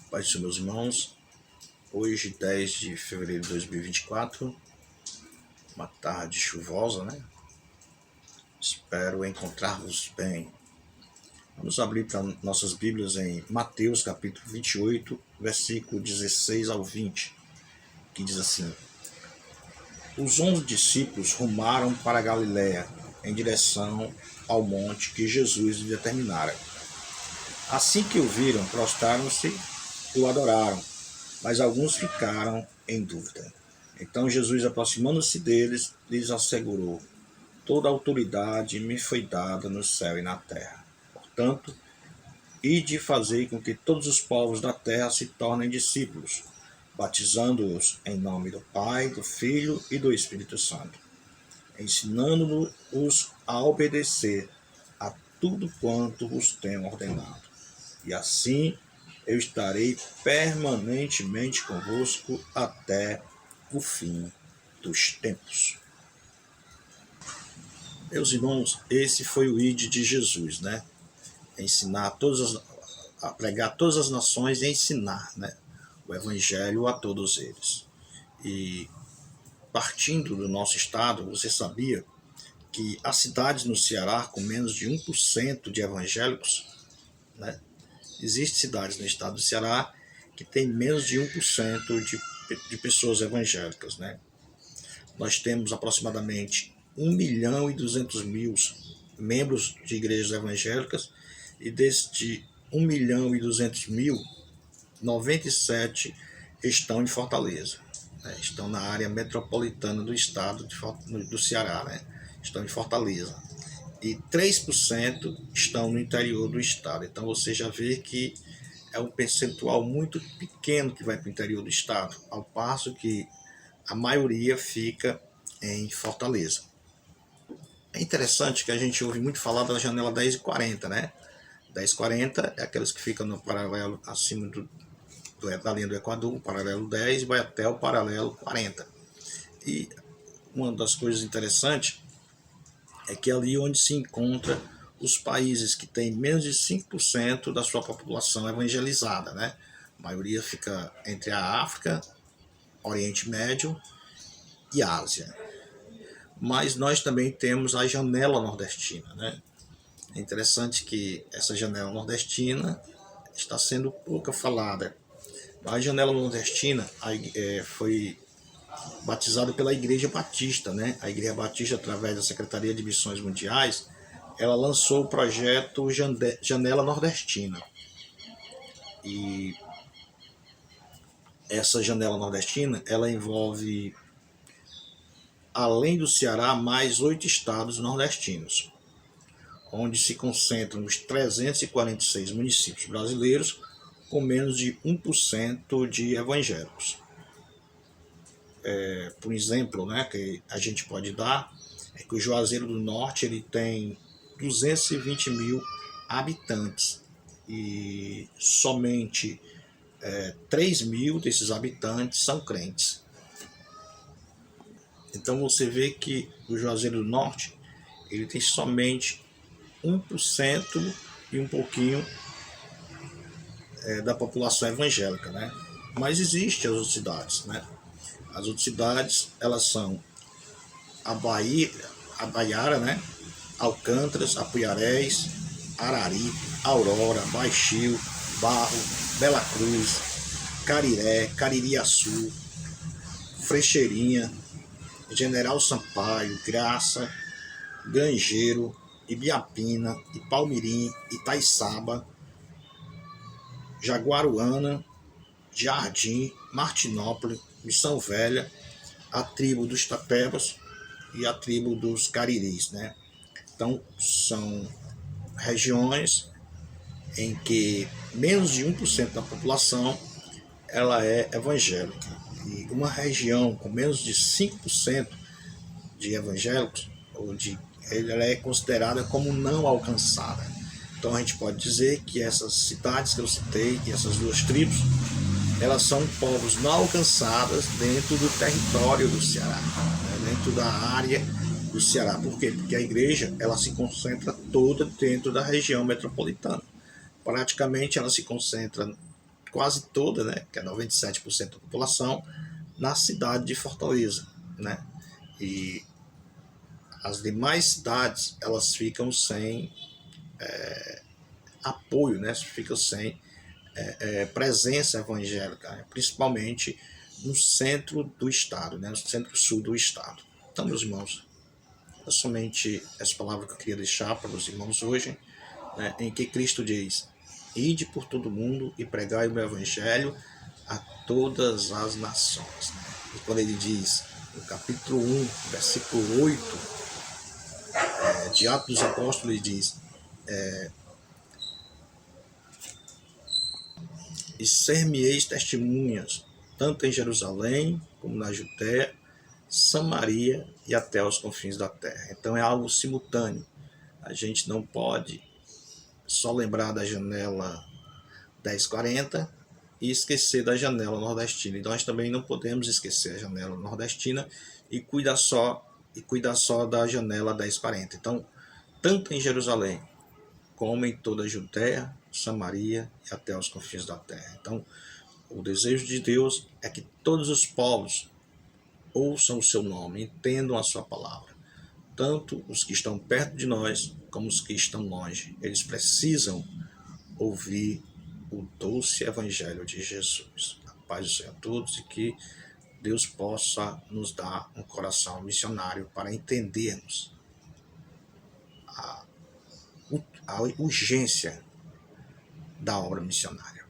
Pai do Senhor, meus irmãos, hoje 10 de fevereiro de 2024, uma tarde chuvosa, né? Espero encontrar-vos bem. Vamos abrir para nossas Bíblias em Mateus capítulo 28, versículo 16 ao 20, que diz assim: Os 11 discípulos rumaram para Galiléia, em direção ao monte que Jesus lhe determinara. Assim que o viram, prostraram-se e o adoraram, mas alguns ficaram em dúvida. Então Jesus, aproximando-se deles, lhes assegurou: Toda a autoridade me foi dada no céu e na terra. Portanto, ide fazei com que todos os povos da terra se tornem discípulos, batizando-os em nome do Pai, do Filho e do Espírito Santo, ensinando-os a obedecer a tudo quanto vos tenho ordenado. E assim eu estarei permanentemente convosco até o fim dos tempos. Meus irmãos, esse foi o ide de Jesus, né? Ensinar a pregar todas as nações e ensinar, né, o evangelho a todos eles. E partindo do nosso estado, você sabia que há cidades no Ceará com menos de 1% de evangélicos, né? Existem cidades no estado do Ceará que tem menos de 1% de pessoas evangélicas, né? Nós temos aproximadamente 1.200.000 membros de igrejas evangélicas, e desde 1.200.000, 97 estão em Fortaleza, né? Estão na área metropolitana do estado do Ceará, né? Estão em Fortaleza. E 3% estão no interior do estado. Então você já vê que é um percentual muito pequeno que vai para o interior do estado, ao passo que a maioria fica em Fortaleza. É interessante que a gente ouve muito falar da janela 10 e 40, né? 10 e 40 é aqueles que ficam no paralelo acima da linha do Equador, o paralelo 10, e vai até o paralelo 40. E uma das coisas interessantes é que é ali onde se encontra os países que têm menos de 5% da sua população evangelizada, né? A maioria fica entre a África, Oriente Médio e Ásia. Mas nós também temos a janela nordestina, né? É interessante que essa janela nordestina está sendo pouco falada. A janela nordestina foi batizada pela Igreja Batista, né? A Igreja Batista, através da Secretaria de Missões Mundiais, ela lançou o projeto Janela Nordestina. E essa janela nordestina, ela envolve, além do Ceará, mais 8 estados nordestinos, onde se concentram os 346 municípios brasileiros com menos de 1% de evangélicos. Por exemplo, né, que a gente pode dar, é que o Juazeiro do Norte ele tem 220.000 habitantes e somente 3.000 desses habitantes são crentes. Então você vê que o Juazeiro do Norte ele tem somente 1% e um pouquinho da população evangélica, né? Mas existem as outras cidades, né? As outras cidades, elas são a Baiara, né? Alcântaras, Apuiarés, Arari, Aurora, Baixio, Barro, Bela Cruz, Cariré, Caririaçu, Frecheirinha, General Sampaio, Graça, Grangeiro, Ibiapina, Ipalmirim, Itaiçaba, Jaguaruana, Jardim, Martinópolis, Missão Velha, a tribo dos Tapebas e a tribo dos Cariris, né? Então, são regiões em que menos de 1% da população ela é evangélica. E uma região com menos de 5% de evangélicos, ela é considerada como não alcançada. Então a gente pode dizer que essas cidades que eu citei e essas duas tribos, elas são povos não alcançadas dentro do território do Ceará, né? Dentro da área do Ceará. Por quê? Porque a igreja ela se concentra toda dentro da região metropolitana. Praticamente ela se concentra quase toda, né, que é 97% da população, na cidade de Fortaleza, né? E as demais cidades, elas ficam sem apoio, né? Ficam sem presença evangélica, né? Principalmente no centro do estado, né? No centro-sul do estado. Então, meus irmãos, é somente essa palavra que eu queria deixar para os irmãos hoje, né? Em que Cristo diz: ide por todo mundo e pregai o meu evangelho a todas as nações, né? E quando ele diz, no capítulo 1, versículo 8, de Atos dos Apóstolos, ele diz: e ser-me-eis testemunhas, tanto em Jerusalém, como na Judéia, Samaria e até os confins da terra. Então é algo simultâneo. A gente não pode só lembrar da janela 1040 e esquecer da janela nordestina. E nós também não podemos esquecer a janela nordestina e cuidar só da janela 1040. Então, tanto em Jerusalém como em toda a Judéia, Samaria e até os confins da terra. Então, o desejo de Deus é que todos os povos ouçam o seu nome, entendam a sua palavra. Tanto os que estão perto de nós, como os que estão longe. Eles precisam ouvir o doce evangelho de Jesus. A paz do Senhor a todos e que Deus possa nos dar um coração missionário para entendermos a urgência da obra missionária.